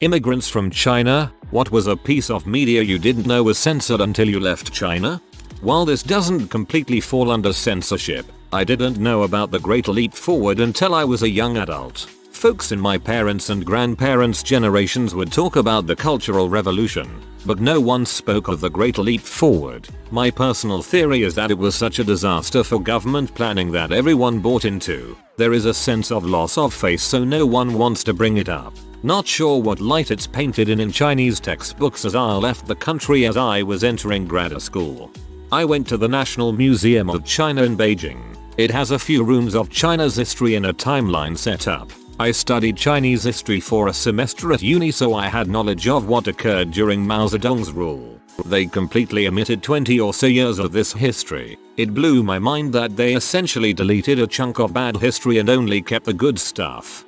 Immigrants from China, what was a piece of media you didn't know was censored until you left China? While this doesn't completely fall under censorship, I didn't know about the Great Leap Forward until I was a young adult. Folks in my parents' and grandparents' generations would talk about the Cultural Revolution, but no one spoke of the Great Leap Forward. My personal theory is that it was such a disaster for government planning that everyone bought into. There is a sense of loss of face, so no one wants to bring it up. Not sure what light it's painted in Chinese textbooks, as I left the country as I was entering grad school. I went to the National Museum of China in Beijing. It has a few rooms of China's history in a timeline set up. I studied Chinese history for a semester at uni, so I had knowledge of what occurred during Mao Zedong's rule. They completely omitted 20 or so years of this history. It blew my mind that they essentially deleted a chunk of bad history and only kept the good stuff.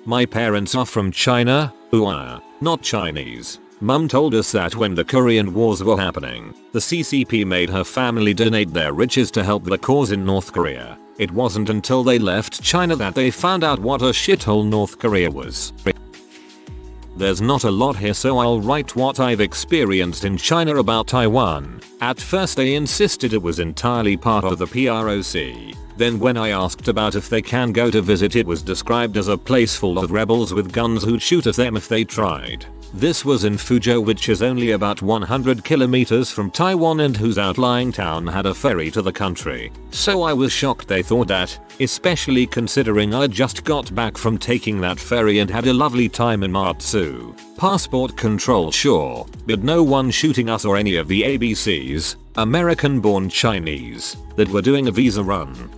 My parents are from China, who are not Chinese. Mum told us that when the Korean Wars were happening, the CCP made her family donate their riches to help the cause in North Korea. It wasn't until they left China that they found out what a shithole North Korea was. There's not a lot here, so I'll write what I've experienced in China about Taiwan. At first they insisted it was entirely part of the PROC. Then when I asked about if they can go to visit, it was described as a place full of rebels with guns who'd shoot at them if they tried. This was in Fuzhou, which is only about 100 kilometers from Taiwan and whose outlying town had a ferry to the country. So I was shocked they thought that, especially considering I just got back from taking that ferry and had a lovely time in Matsu. Passport control sure, but no one shooting us or any of the ABCs, American-born Chinese, that were doing a visa run.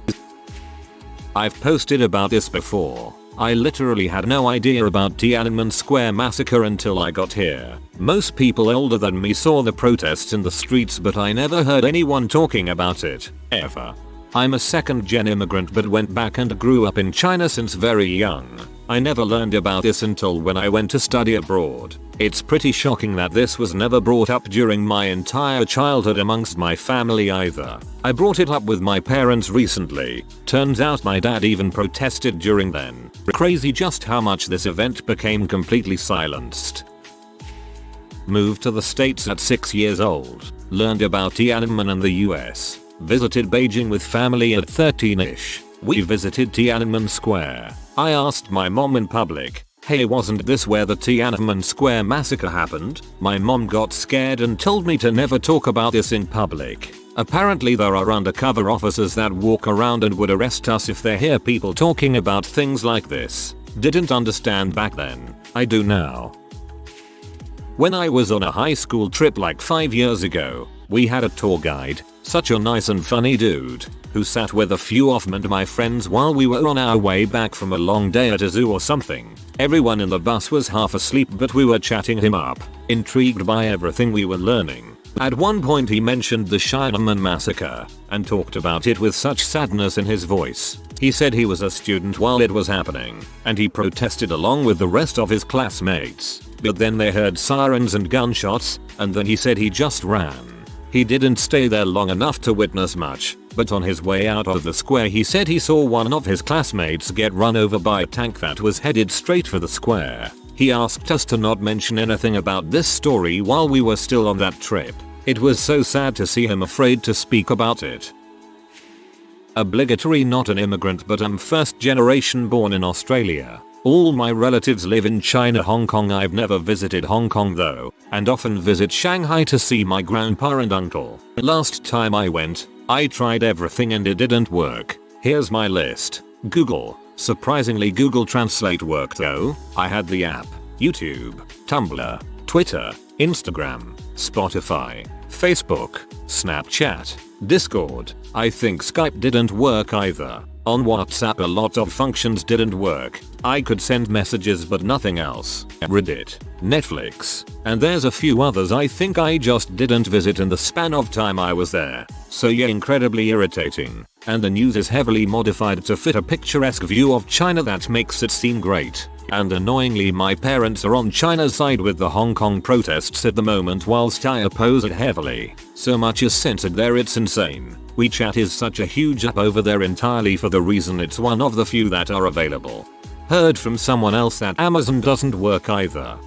I've posted about this before. I literally had no idea about Tiananmen Square massacre until I got here. Most people older than me saw the protests in the streets, but I never heard anyone talking about it, ever. I'm a second-gen immigrant but went back and grew up in China since very young. I never learned about this until when I went to study abroad. It's pretty shocking that this was never brought up during my entire childhood amongst my family either. I brought it up with my parents recently. Turns out my dad even protested during then. Crazy just how much this event became completely silenced. Moved to the States at 6 years old. Learned about Tiananmen and the US. Visited Beijing with family at 13ish. We visited Tiananmen Square. I asked my mom in public, "Hey, wasn't this where the Tiananmen Square massacre happened?" My mom got scared and told me to never talk about this in public. Apparently there are undercover officers that walk around and would arrest us if they hear people talking about things like this. Didn't understand back then. I do now. When I was on a high school trip like 5 years ago, we had a tour guide, such a nice and funny dude, who sat with a few of my friends while we were on our way back from a long day at a zoo or something. Everyone in the bus was half asleep, but we were chatting him up, intrigued by everything we were learning. At one point he mentioned the Tiananmen massacre, and talked about it with such sadness in his voice. He said he was a student while it was happening, and he protested along with the rest of his classmates. But then they heard sirens and gunshots, and then he said he just ran. He didn't stay there long enough to witness much, but on his way out of the square he said he saw one of his classmates get run over by a tank that was headed straight for the square. He asked us to not mention anything about this story while we were still on that trip. It was so sad to see him afraid to speak about it. Obligatory not an immigrant, but I'm first generation born in Australia. All my relatives live in China, Hong Kong. I've never visited Hong Kong though, and often visit Shanghai to see my grandpa and uncle. Last time I went, I tried everything and it didn't work. Here's my list. Google. Surprisingly, Google Translate worked though. I had the app. YouTube, Tumblr, Twitter, Instagram, Spotify, Facebook, Snapchat, Discord. I think Skype didn't work either. On WhatsApp a lot of functions didn't work. I could send messages but nothing else. Reddit, Netflix, and there's a few others I think I just didn't visit in the span of time I was there. So yeah, incredibly irritating. And the news is heavily modified to fit a picturesque view of China that makes it seem great. And annoyingly my parents are on China's side with the Hong Kong protests at the moment, whilst I oppose it heavily. So much is censored there, it's insane. WeChat is such a huge app over there entirely for the reason it's one of the few that are available. Heard from someone else that Amazon doesn't work either.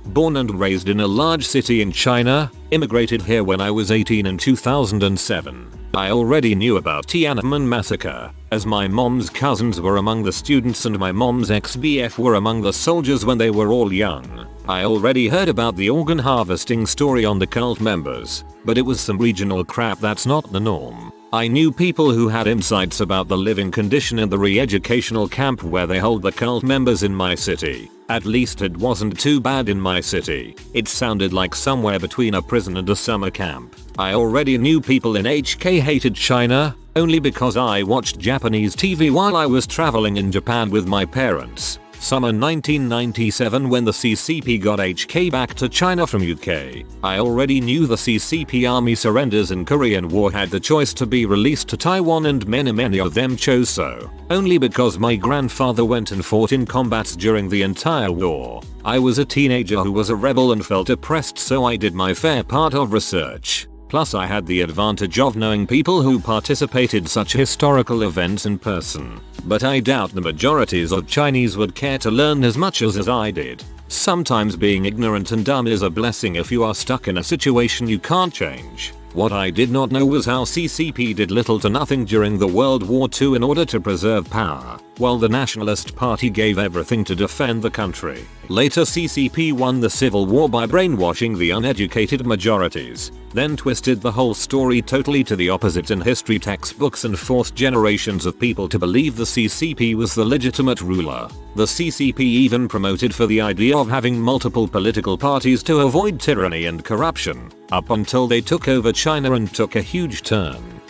Born and raised in a large city in China, immigrated here when I was 18 in 2007. I already knew about Tiananmen massacre, as my mom's cousins were among the students and my mom's ex-BF were among the soldiers when they were all young. I already heard about the organ harvesting story on the cult members, but it was some regional crap that's not the norm. I knew people who had insights about the living condition in the re-educational camp where they hold the cult members in my city. At least it wasn't too bad in my city. It sounded like somewhere between a prison and a summer camp. I already knew people in HK hated China, only because I watched Japanese TV while I was traveling in Japan with my parents. Summer 1997 when the CCP got HK back to China from UK. I already knew the CCP army surrenders in Korean War had the choice to be released to Taiwan and many of them chose so. Only because my grandfather went and fought in combats during the entire war. I was a teenager who was a rebel and felt oppressed, so I did my fair part of research. Plus I had the advantage of knowing people who participated such historical events in person. But I doubt the majorities of Chinese would care to learn as much as I did. Sometimes being ignorant and dumb is a blessing if you are stuck in a situation you can't change. What I did not know was how CCP did little to nothing during the World War II in order to preserve power, while the Nationalist Party gave everything to defend the country. Later CCP won the Civil War by brainwashing the uneducated majorities, then twisted the whole story totally to the opposite in history textbooks and forced generations of people to believe the CCP was the legitimate ruler. The CCP even promoted for the idea of having multiple political parties to avoid tyranny and corruption, up until they took over China and took a huge turn.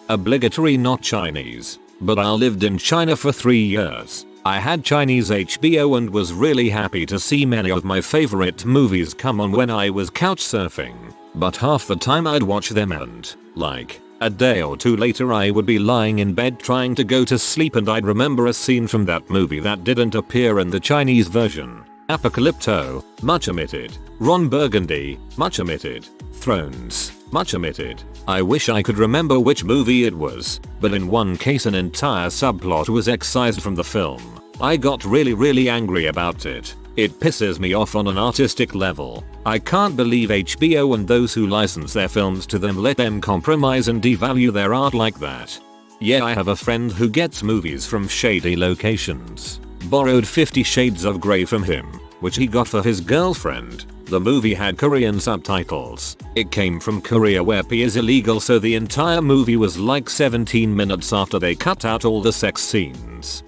Obligatory not Chinese, but I lived in China for 3 years. I had Chinese HBO and was really happy to see many of my favorite movies come on when I was couch surfing, but half the time I'd watch them and, like, a day or two later I would be lying in bed trying to go to sleep and I'd remember a scene from that movie that didn't appear in the Chinese version. Apocalypto, much omitted. Ron Burgundy, much omitted. Thrones, much omitted. I wish I could remember which movie it was, but in one case an entire subplot was excised from the film. I got really angry about it. It pisses me off on an artistic level. I can't believe HBO and those who license their films to them let them compromise and devalue their art like that. Yeah, I have a friend who gets movies from shady locations. Borrowed 50 Shades of Grey from him, which he got for his girlfriend. The movie had Korean subtitles. It came from Korea where pee is illegal, so the entire movie was like 17 minutes after they cut out all the sex scenes.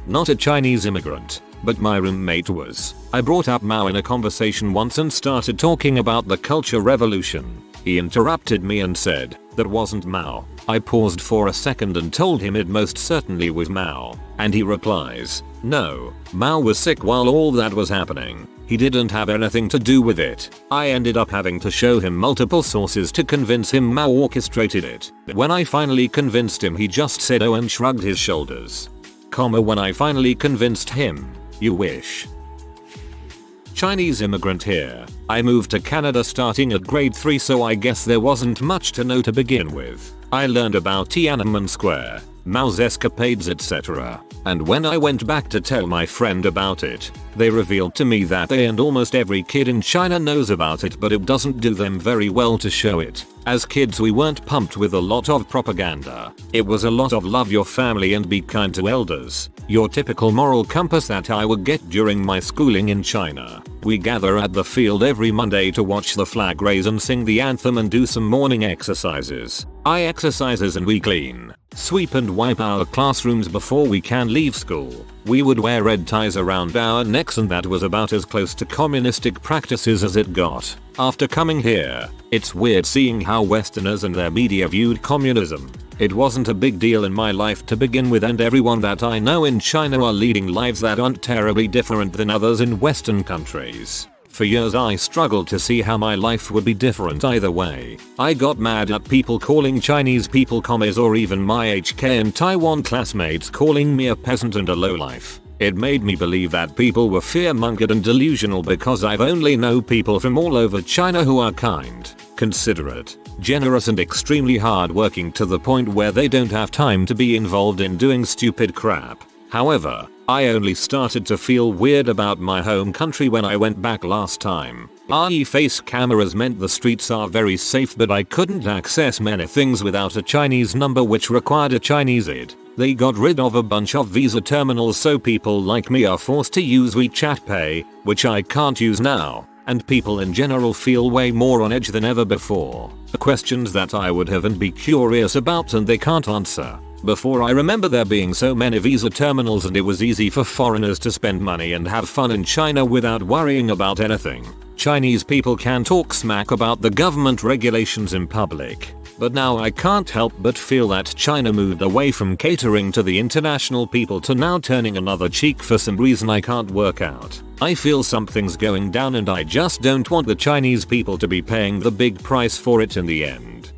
Not a Chinese immigrant, but my roommate was. I brought up Mao in a conversation once and started talking about the Culture Revolution. He interrupted me and said, "That wasn't Mao." I paused for a second and told him it most certainly was Mao, and he replies, "No, Mao was sick while all that was happening. He didn't have anything to do with it." I ended up having to show him multiple sources to convince him Mao orchestrated it. When I finally convinced him, he just said oh and shrugged his shoulders. When I finally convinced him, you wish. Chinese immigrant here. I moved to Canada starting at grade 3, so I guess there wasn't much to know to begin with. I learned about Tiananmen Square, Mao's escapades, etc. And when I went back to tell my friend about it, they revealed to me that they and almost every kid in China knows about it, but it doesn't do them very well to show it. As kids we weren't pumped with a lot of propaganda. It was a lot of love your family and be kind to elders. Your typical moral compass that I would get during my schooling in China. We gather at the field every Monday to watch the flag raise and sing the anthem and do some morning exercises. Eye exercises, and we clean, sweep and wipe our classrooms before we can leave school. We would wear red ties around our necks, and that was about as close to communistic practices as it got. After coming here, it's weird seeing how Westerners and their media viewed communism. It wasn't a big deal in my life to begin with, and everyone that I know in China are leading lives that aren't terribly different than others in Western countries. For years I struggled to see how my life would be different either way. I got mad at people calling Chinese people commies, or even my HK and Taiwan classmates calling me a peasant and a lowlife. It made me believe that people were fear-mongered and delusional because I've only know people from all over China who are kind, considerate, generous and extremely hardworking to the point where they don't have time to be involved in doing stupid crap. However, I only started to feel weird about my home country when I went back last time. Face cameras meant the streets are very safe, but I couldn't access many things without a Chinese number which required a Chinese ID. They got rid of a bunch of Visa terminals, so people like me are forced to use WeChat Pay, which I can't use now, and people in general feel way more on edge than ever before. Questions that I would have and be curious about and they can't answer. Before I remember there being so many Visa terminals and it was easy for foreigners to spend money and have fun in China without worrying about anything. Chinese people can talk smack about the government regulations in public. But now I can't help but feel that China moved away from catering to the international people to now turning another cheek for some reason I can't work out. I feel something's going down and I just don't want the Chinese people to be paying the big price for it in the end.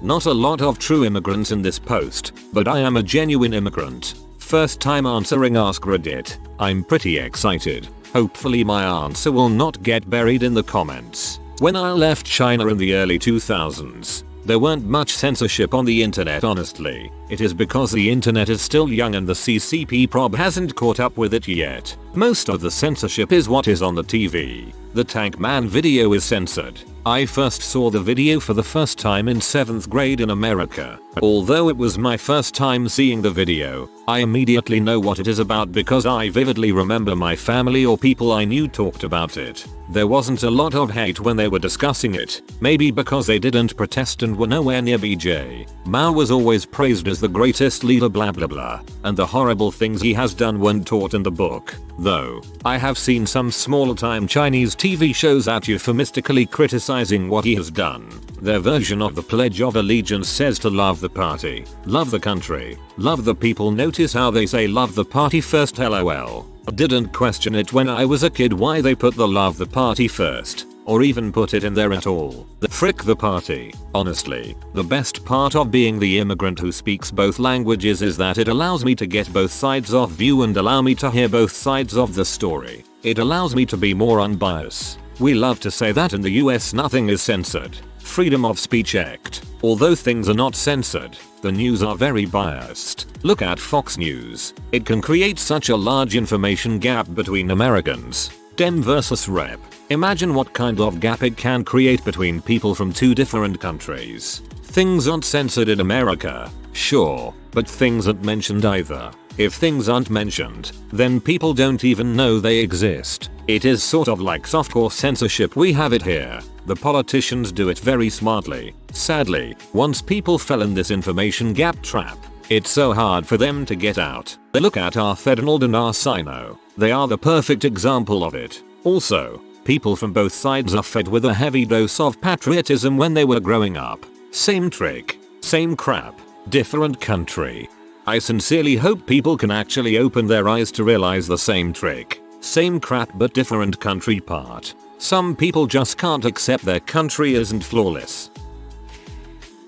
Not a lot of true immigrants in this post, but I am a genuine immigrant. First time answering AskReddit. I'm pretty excited. Hopefully my answer will not get buried in the comments. When I left China in the early 2000s, there weren't much censorship on the internet honestly. It is because the internet is still young and the CCP probe hasn't caught up with it yet. Most of the censorship is what is on the TV. The Tank Man video is censored. I first saw the video for the first time in 7th grade in America. Although it was my first time seeing the video, I immediately know what it is about because I vividly remember my family or people I knew talked about it. There wasn't a lot of hate when they were discussing it, maybe because they didn't protest and were nowhere near BJ. Mao was always praised as the greatest leader blah blah blah, and the horrible things he has done weren't taught in the book. Though, I have seen some small time Chinese TV shows that euphemistically criticizing what he has done. Their version of the Pledge of Allegiance says to love the party, love the country, love the people. Notice how they say love the party first, lol. Didn't question it when I was a kid why they put the love the party first, or even put it in there at all. The frick the party. Honestly, the best part of being the immigrant who speaks both languages is that it allows me to get both sides of view and allow me to hear both sides of the story. It allows me to be more unbiased. We love to say that in the US nothing is censored. Freedom of Speech Act. Although things are not censored, the news are very biased. Look at Fox News. It can create such a large information gap between Americans. Dem versus Rep. Imagine what kind of gap it can create between people from two different countries. Things aren't censored in America, sure, but things aren't mentioned either. If things aren't mentioned, then people don't even know they exist. It is sort of like softcore censorship we have it here. The politicians do it very smartly. Sadly, once people fell in this information gap trap, it's so hard for them to get out. Look at our Ferdinand and our Sino. They are the perfect example of it. Also, people from both sides are fed with a heavy dose of patriotism when they were growing up. Same trick, same crap, different country. I sincerely hope people can actually open their eyes to realize the same trick, same crap but different country part. Some people just can't accept their country isn't flawless.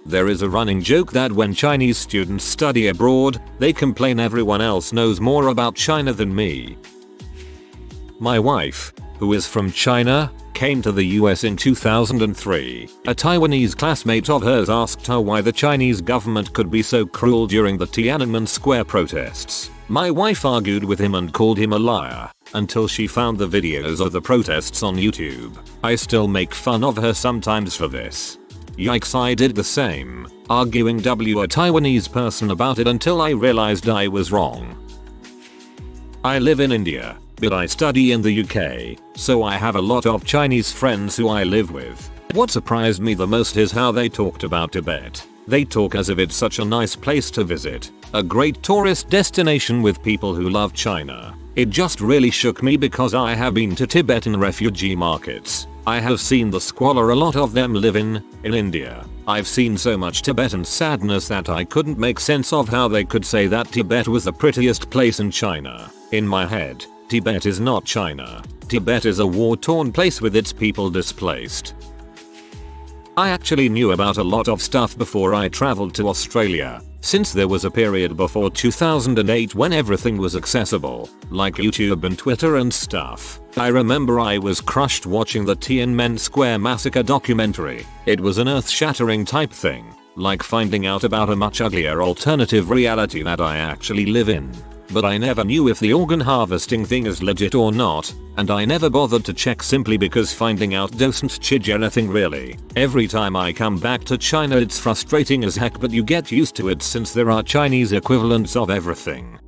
There is a running joke that when Chinese students study abroad, they complain everyone else knows more about China than me. My wife, who is from China, came to the US in 2003. A Taiwanese classmate of hers asked her why the Chinese government could be so cruel during the Tiananmen Square protests. My wife argued with him and called him a liar, until she found the videos of the protests on YouTube. I still make fun of her sometimes for this. Yikes, I did the same, arguing a Taiwanese person about it until I realized I was wrong. I live in India, but I study in the UK, so I have a lot of Chinese friends who I live with. What surprised me the most is how they talked about Tibet. They talk as if it's such a nice place to visit, a great tourist destination with people who love China. It just really shook me because I have been to Tibetan refugee markets. I have seen the squalor a lot of them live in India. I've seen so much Tibetan sadness that I couldn't make sense of how they could say that Tibet was the prettiest place in China. In my head, Tibet is not China. Tibet is a war-torn place with its people displaced. I actually knew about a lot of stuff before I traveled to Australia, since there was a period before 2008 when everything was accessible, like YouTube and Twitter and stuff. I remember I was crushed watching the Tiananmen Square massacre documentary. It was an earth-shattering type thing, like finding out about a much uglier alternative reality that I actually live in. But I never knew if the organ harvesting thing is legit or not, and I never bothered to check simply because finding out doesn't change anything really. Every time I come back to China it's frustrating as heck, but you get used to it since there are Chinese equivalents of everything.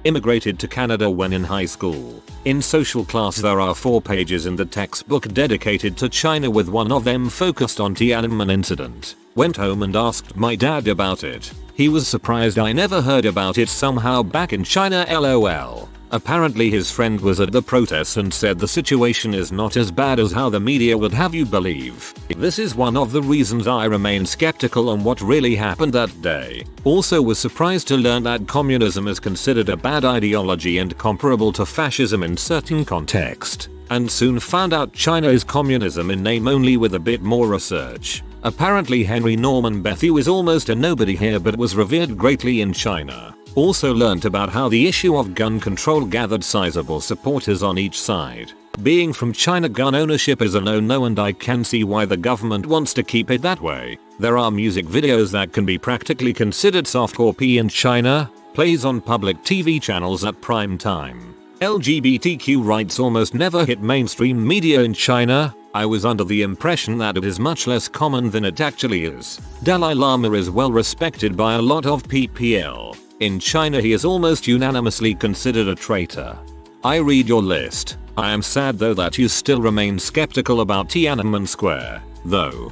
Immigrated to Canada when in high school. In social class there are 4 pages in the textbook dedicated to China, with one of them focused on Tiananmen incident. Went home and asked my dad about it. He was surprised I never heard about it somehow back in China, lol. Apparently his friend was at the protests and said the situation is not as bad as how the media would have you believe. This is one of the reasons I remain skeptical on what really happened that day. Also was surprised to learn that communism is considered a bad ideology and comparable to fascism in certain context. And soon found out China is communism in name only, with a bit more research. Apparently Henry Norman Bethune is almost a nobody here but was revered greatly in China. Also learnt about how the issue of gun control gathered sizable supporters on each side. Being from China, gun ownership is a no-no and I can see why the government wants to keep it that way. There are music videos that can be practically considered softcore P in China, plays on public TV channels at prime time. LGBTQ rights almost never hit mainstream media in China. I was under the impression that it is much less common than it actually is. Dalai Lama is well respected by a lot of PPL. In China he is almost unanimously considered a traitor. I read your list. I am sad though that you still remain skeptical about Tiananmen Square, though.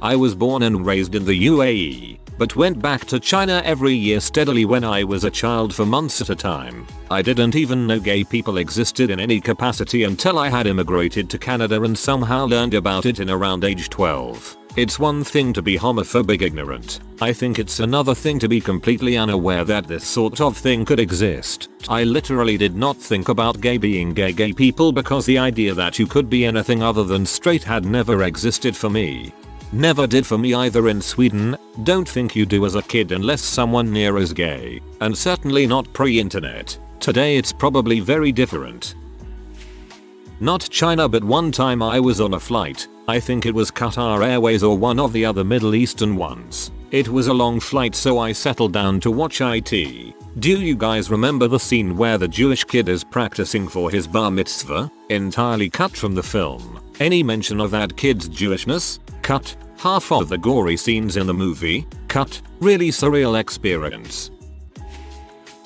I was born and raised in the UAE, but went back to China every year steadily when I was a child for months at a time. I didn't even know gay people existed in any capacity until I had immigrated to Canada and somehow learned about it in around age 12. It's one thing to be homophobic ignorant. I think it's another thing to be completely unaware that this sort of thing could exist. I literally did not think about being gay people because the idea that you could be anything other than straight had never existed for me. Never did for me either in Sweden. Don't think you do as a kid unless someone near is gay. And certainly not pre-internet. Today it's probably very different. Not China, but one time I was on a flight. I think it was Qatar Airways or one of the other Middle Eastern ones. It was a long flight so I settled down to watch it. Do you guys remember the scene where the Jewish kid is practicing for his bar mitzvah? Entirely cut from the film. Any mention of that kid's Jewishness? Cut. Half of the gory scenes in the movie? Cut. Really surreal experience.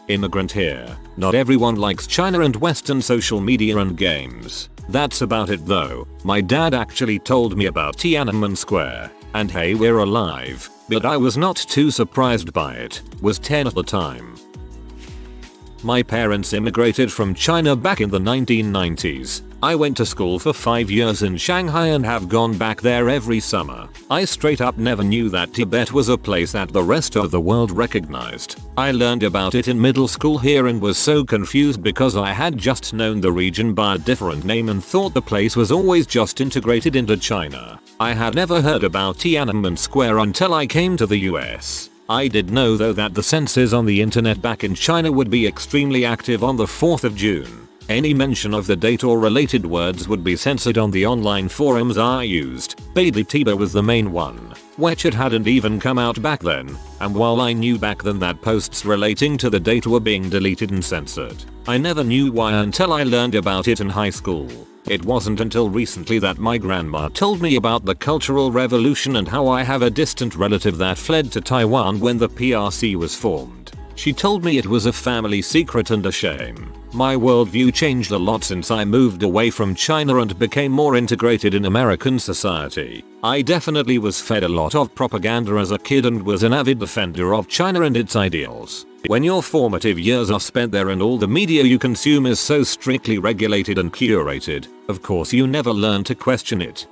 Immigrant here. Not everyone likes China and Western social media and games. That's about it though. My dad actually told me about Tiananmen Square. And hey, we're alive. But I was not too surprised by it. Was 10 at the time. My parents immigrated from China back in the 1990s. I went to school for 5 years in Shanghai and have gone back there every summer. I straight up never knew that Tibet was a place that the rest of the world recognized. I learned about it in middle school here and was so confused because I had just known the region by a different name and thought the place was always just integrated into China. I had never heard about Tiananmen Square until I came to the US. I did know though that the censors on the internet back in China would be extremely active on the 4th of June. Any mention of the date or related words would be censored on the online forums I used. Baby Tiba was the main one, which it hadn't even come out back then, and while I knew back then that posts relating to the date were being deleted and censored, I never knew why until I learned about it in high school. It wasn't until recently that my grandma told me about the Cultural Revolution and how I have a distant relative that fled to Taiwan when the PRC was formed. She told me it was a family secret and a shame. My worldview changed a lot since I moved away from China and became more integrated in American society. I definitely was fed a lot of propaganda as a kid and was an avid defender of China and its ideals. When your formative years are spent there and all the media you consume is so strictly regulated and curated, of course you never learn to question it.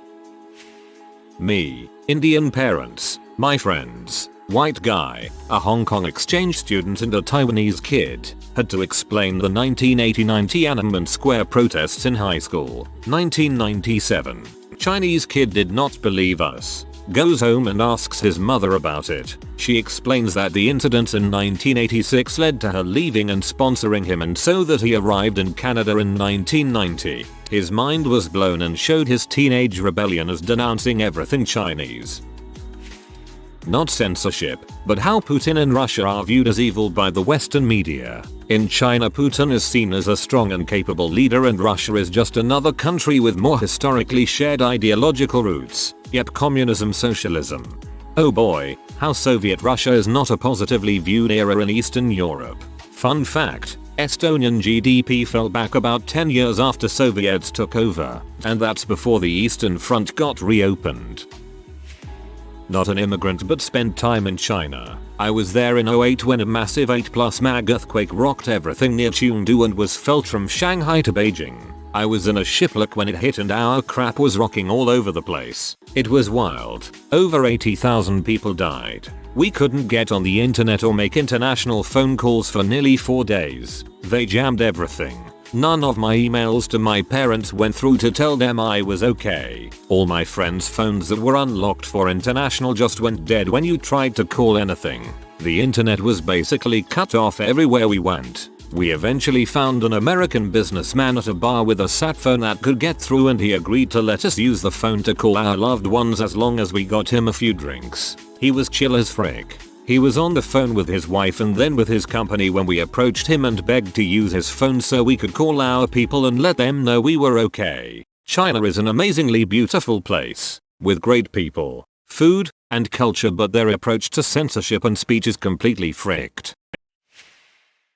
Me, Indian parents, my friends, white guy, a Hong Kong exchange student and a Taiwanese kid, had to explain the 1989 Tiananmen Square protests in high school. 1997. Chinese kid did not believe us. Goes home and asks his mother about it. She explains that the incidents in 1986 led to her leaving and sponsoring him, and so that he arrived in Canada in 1990. His mind was blown and showed his teenage rebellion as denouncing everything Chinese. Not censorship, but how Putin and Russia are viewed as evil by the Western media. In China, Putin is seen as a strong and capable leader, and Russia is just another country with more historically shared ideological roots, yet communism, socialism. Oh boy, how Soviet Russia is not a positively viewed era in Eastern Europe. Fun fact, Estonian GDP fell back about 10 years after Soviets took over, and that's before the Eastern Front got reopened. Not an immigrant, but spent time in China. I was there in '08 when a massive 8+ mag earthquake rocked everything near Chengdu and was felt from Shanghai to Beijing. I was in a shiplock when it hit and our crap was rocking all over the place. It was wild. Over 80,000 people died. We couldn't get on the internet or make international phone calls for nearly 4 days. They jammed everything. None of my emails to my parents went through to tell them I was okay. All my friends' phones that were unlocked for international just went dead when you tried to call anything. The internet was basically cut off everywhere we went. We eventually found an American businessman at a bar with a sat phone that could get through, and he agreed to let us use the phone to call our loved ones as long as we got him a few drinks. He was chill as frick. He was on the phone with his wife and then with his company when we approached him and begged to use his phone so we could call our people and let them know we were okay. China is an amazingly beautiful place, with great people, food, and culture, but their approach to censorship and speech is completely fricked.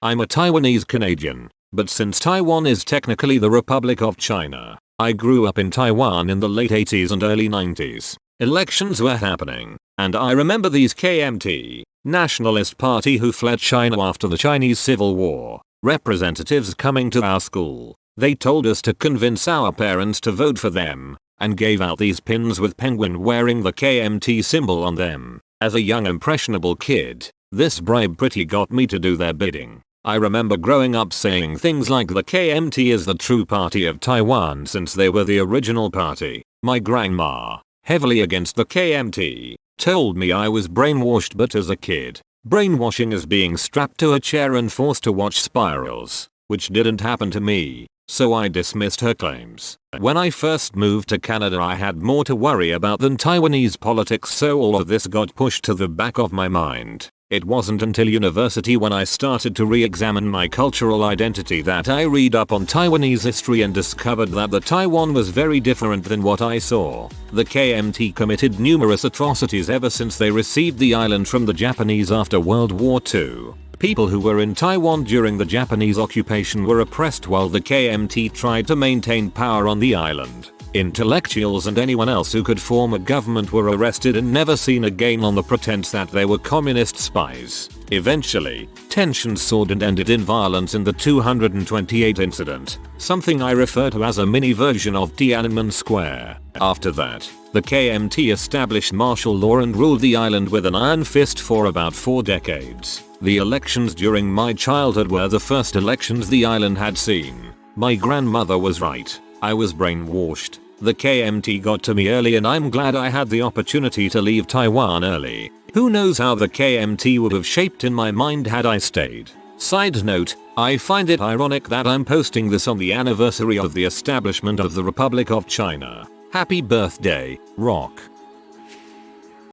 I'm a Taiwanese Canadian, but since Taiwan is technically the Republic of China, I grew up in Taiwan in the late 80s and early 90s. Elections were happening, and I remember these KMT, Nationalist Party who fled China after the Chinese Civil War, representatives coming to our school. They told us to convince our parents to vote for them, and gave out these pins with penguin wearing the KMT symbol on them. As a young impressionable kid, this bribe pretty got me to do their bidding. I remember growing up saying things like the KMT is the true party of Taiwan since they were the original party. My grandma, heavily against the KMT, told me I was brainwashed, but as a kid, brainwashing is being strapped to a chair and forced to watch spirals, which didn't happen to me, so I dismissed her claims. When I first moved to Canada, I had more to worry about than Taiwanese politics, so all of this got pushed to the back of my mind. It wasn't until university when I started to re-examine my cultural identity that I read up on Taiwanese history and discovered that the Taiwan was very different than what I saw. The KMT committed numerous atrocities ever since they received the island from the Japanese after World War II. People who were in Taiwan during the Japanese occupation were oppressed while the KMT tried to maintain power on the island. Intellectuals and anyone else who could form a government were arrested and never seen again on the pretense that they were communist spies. Eventually, tensions soared and ended in violence in the 228 incident, something I refer to as a mini version of Tiananmen Square. After that, the KMT established martial law and ruled the island with an iron fist for about 4 decades. The elections during my childhood were the first elections the island had seen. My grandmother was right. I was brainwashed. The KMT got to me early, and I'm glad I had the opportunity to leave Taiwan early. Who knows how the KMT would have shaped in my mind had I stayed. Side note, I find it ironic that I'm posting this on the anniversary of the establishment of the Republic of China. Happy birthday, Rock.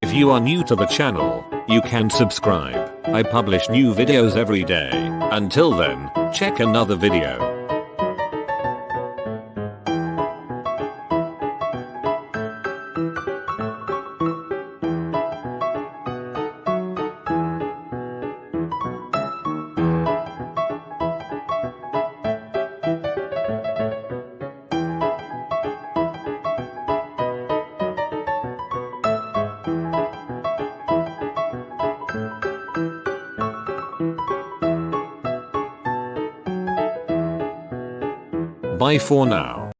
If you are new to the channel, you can subscribe. I publish new videos every day. Until then, check another video. Bye for now.